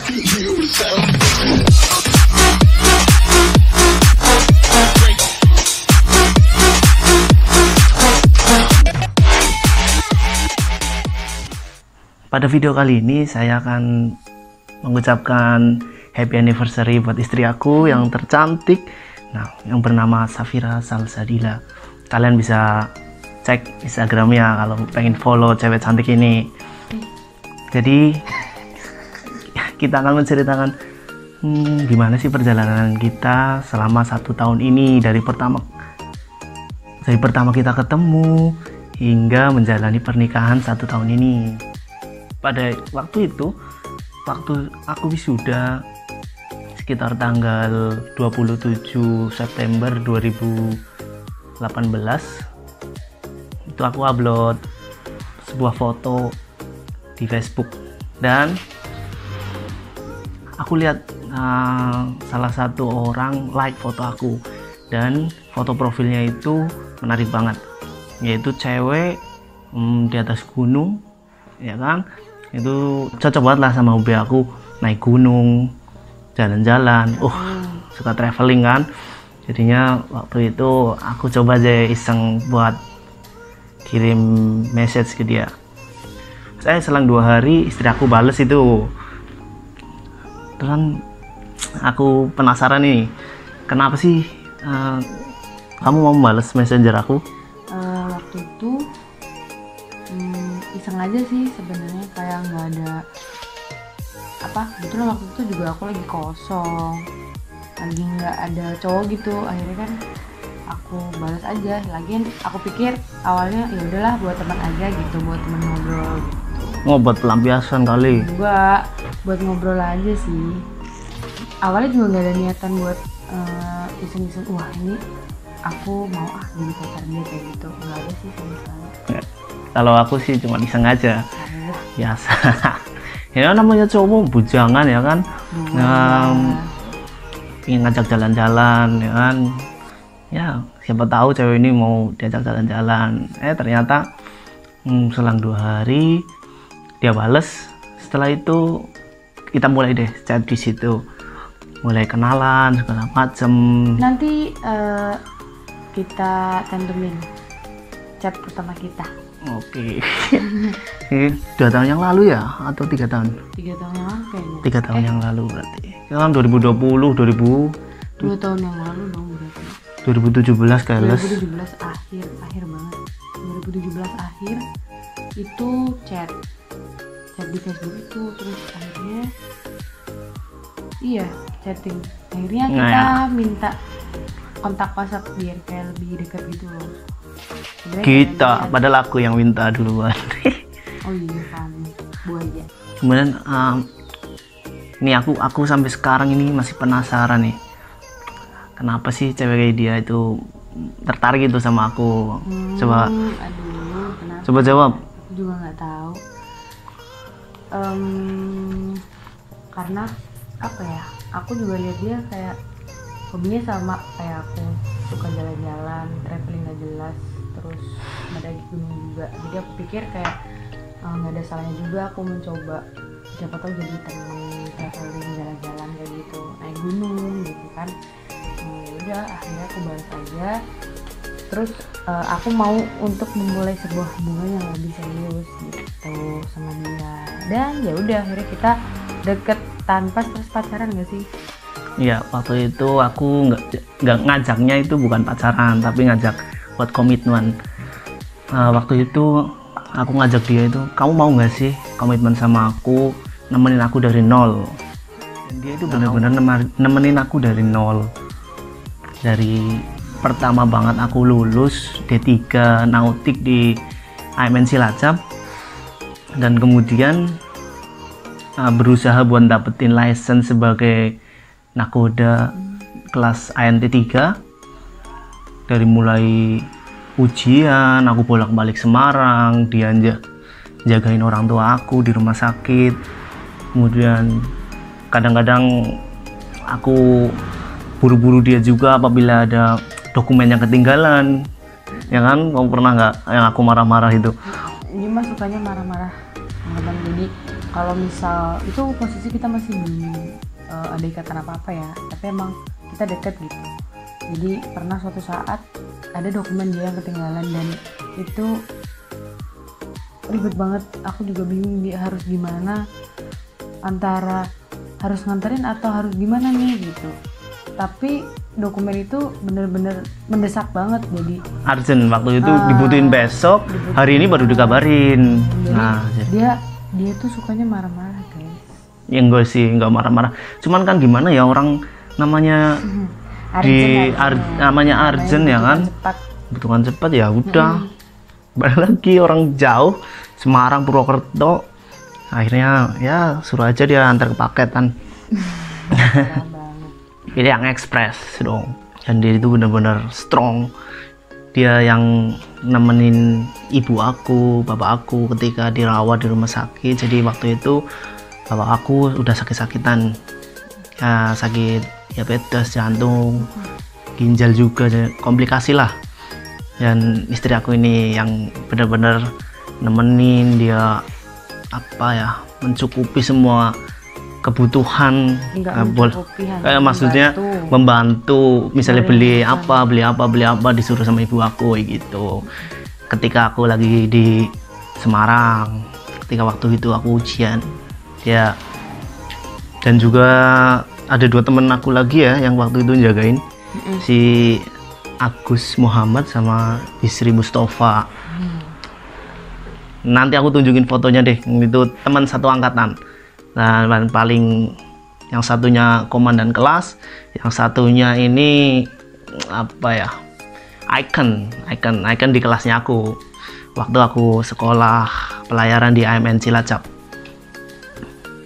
Pada video kali ini saya akan mengucapkan happy anniversary buat istri aku yang tercantik, yang bernama Safira Salsabila. Kalian bisa cek Instagramnya kalau pengen follow cewek cantik ini. Jadi kita akan menceritakan gimana sih perjalanan kita selama 1 tahun ini, dari pertama kita ketemu hingga menjalani pernikahan 1 tahun ini. Pada waktu itu, waktu aku wisuda sekitar tanggal 27 September 2018, itu aku upload sebuah foto di Facebook dan aku lihat salah satu orang like foto aku, dan foto profilnya itu menarik banget, yaitu cewek di atas gunung, ya kan. Itu cocok banget lah sama hobi aku, naik gunung, jalan-jalan, suka traveling kan. Jadinya waktu itu aku coba aja iseng buat kirim message ke dia. Saya selang 2 hari istri aku bales itu. Terus kan aku penasaran nih, kenapa sih kamu mau balas messenger aku? Waktu itu iseng aja sih sebenarnya, kayak nggak ada apa, kebetulan waktu itu juga aku lagi kosong, lagi nggak ada cowok gitu. Akhirnya kan aku balas aja. Lagian aku pikir awalnya ya udahlah buat teman aja gitu, buat teman ngobrol gitu. Buat pelampiasan kali? Enggak, buat ngobrol aja sih. Awalnya juga nggak ada niatan buat iseng-iseng, wah ini aku mau jadi pacar dia kayak gitu. Nggak ada sih sama sekali. Kalau aku sih cuma iseng aja, biasa. Ya namanya cowok bujangan ya kan, ingin ngajak jalan-jalan ya kan. Ya siapa tahu cewek ini mau diajak jalan-jalan. Ternyata selang 2 hari dia bales. Setelah itu kita mulai deh chat di situ, mulai kenalan segala macem. Nanti kita cantumin chat pertama kita. Oke. Ini 2 tahun yang lalu ya, atau 3 tahun? 3 tahun yang lalu kayaknya. 3 tahun yang lalu berarti. Kan 2020, 2 tahun yang lalu dong berarti. 2017 kayaknya. 2017 akhir banget. 2017 akhir itu chat di Facebook itu, terus akhirnya chatting. Akhirnya kita minta kontak WhatsApp biar kayak lebih dekat gitu loh. Kita, padahal aku yang minta duluan. Oh iya, kamu buaya. Kemudian ini aku sampai sekarang ini masih penasaran nih, kenapa sih cewek kayak dia itu tertarik itu sama aku. Coba jawab. Aku juga nggak tahu. Karena apa ya, aku juga lihat dia kayak hobinya sama kayak aku, suka jalan-jalan, traveling gak jelas, terus mendaki gunung juga. Jadi aku pikir kayak nggak ada salahnya juga aku mencoba, siapa tahu jadi temen traveling, jalan-jalan kayak gitu, naik gunung gitu kan. Udah akhirnya aku balas aja. Terus aku mau untuk memulai sebuah hubungan yang lebih serius gitu sama dia. Dan ya udah akhirnya kita deket tanpa terus pacaran gak sih? Iya, waktu itu aku nggak ngajaknya itu bukan pacaran, tapi ngajak buat komitmen. Waktu itu aku ngajak dia itu, kamu mau nggak sih komitmen sama aku, nemenin aku dari nol. Dan dia itu benar-benar nemenin aku dari nol. Dari pertama banget aku lulus D3 Nautik di AMN Cilacap, dan kemudian berusaha buat dapetin license sebagai nakoda kelas ANT 3. Dari mulai ujian aku bolak-balik Semarang, dia jagain orang tua aku di rumah sakit. Kemudian kadang-kadang aku buru-buru dia juga apabila ada dokumen yang ketinggalan, ya kan. Kamu pernah nggak yang aku marah-marah itu? Dia mah sukanya marah-marah. Jadi kalau misal itu posisi kita masih belum ada ikatan apa-apa ya, tapi emang kita deket gitu. Jadi pernah suatu saat ada dokumen dia yang ketinggalan dan itu ribet banget. Aku juga bingung dia harus gimana, antara harus nganterin atau harus gimana nih gitu. Tapi dokumen itu bener-bener mendesak banget, jadi urgent waktu itu, dibutuhin besok, hari ini baru dikabarin. Jadi dia tuh sukanya marah-marah guys. Ya enggak sih, enggak marah-marah, cuman kan gimana ya, orang namanya namanya urgent ya kan, butuhan cepat ya udah. Balik lagi orang jauh, Semarang, Purwokerto, akhirnya ya suruh aja dia antar ke paketan. Pilih yang ekspres dong, dan dia itu benar-benar strong. Dia yang nemenin ibu aku, bapak aku ketika dirawat di rumah sakit. Jadi waktu itu bapak aku udah sakit-sakitan ya, sakit diabetes, jantung, ginjal juga, komplikasi lah. Dan istri aku ini yang benar-benar nemenin dia, apa ya, mencukupi semua kebutuhan, maksudnya membantu, misalnya beli apa disuruh sama ibu aku gitu. Ketika aku lagi di Semarang, ketika waktu itu aku ujian, ya, dan juga ada 2 temen aku lagi ya yang waktu itu jagain, si Agus Muhammad sama Bisri Mustafa. Nanti aku tunjukin fotonya deh, itu teman satu angkatan. Nah, paling yang satunya komandan kelas, yang satunya ini apa ya, icon di kelasnya aku waktu aku sekolah pelayaran di AMN Cilacap.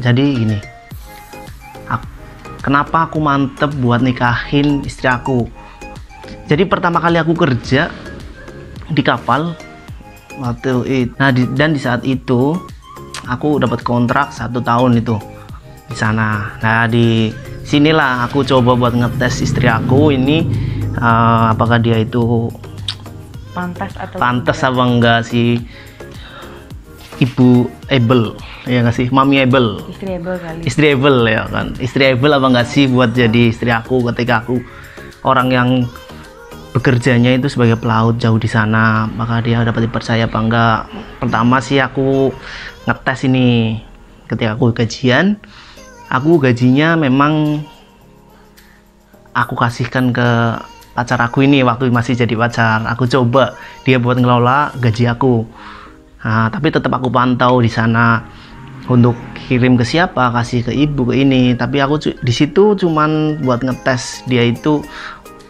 Jadi gini, kenapa aku mantep buat nikahin istri aku. Jadi pertama kali aku kerja di kapal waktu itu, dan di saat itu aku dapat kontrak 1 tahun itu di sana. Nah, di sinilah aku coba buat ngetes istri aku ini, apakah dia itu pantas apa enggak sih, ibu able ya nggak sih, mami able, istri able ya kan, istri able apa enggak sih buat jadi istri aku ketika aku orang yang bekerjanya itu sebagai pelaut jauh di sana, maka dia dapat dipercaya apa enggak. Pertama sih aku ngetes ini ketika aku gajian. Aku gajinya memang aku kasihkan ke pacar aku ini waktu masih jadi pacar. Aku coba dia buat ngelola gaji aku. Nah, tapi tetap aku pantau di sana untuk kirim ke siapa, kasih ke ibu, ke ini. Tapi aku di situ cuman buat ngetes dia itu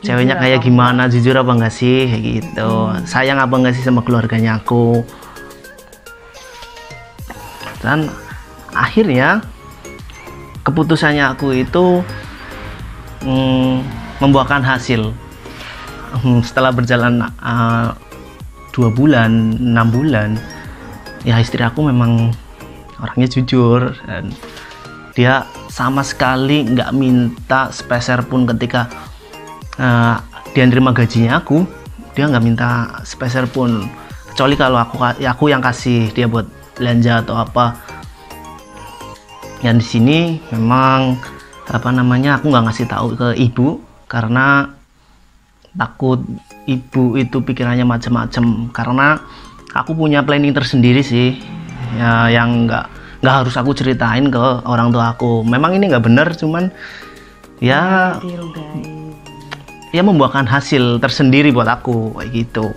ceweknya kayak gimana, jujur apa enggak sih, kayak gitu. Sayang apa enggak sih sama keluarganya aku. Dan akhirnya keputusannya aku itu membuahkan hasil. Setelah berjalan 2 bulan, 6 bulan, ya istri aku memang orangnya jujur, dan dia sama sekali nggak minta sepeser pun ketika dia nerima gajinya aku. Dia nggak minta sepeser pun, kecuali kalau aku yang kasih dia buat belanja atau apa. Yang di sini memang apa namanya, aku nggak ngasih tahu ke ibu karena takut ibu itu pikirannya macam-macam, karena aku punya planning tersendiri sih ya, yang nggak harus aku ceritain ke orang tua aku. Memang ini nggak bener, cuman ya membuahkan hasil tersendiri buat aku kayak gitu.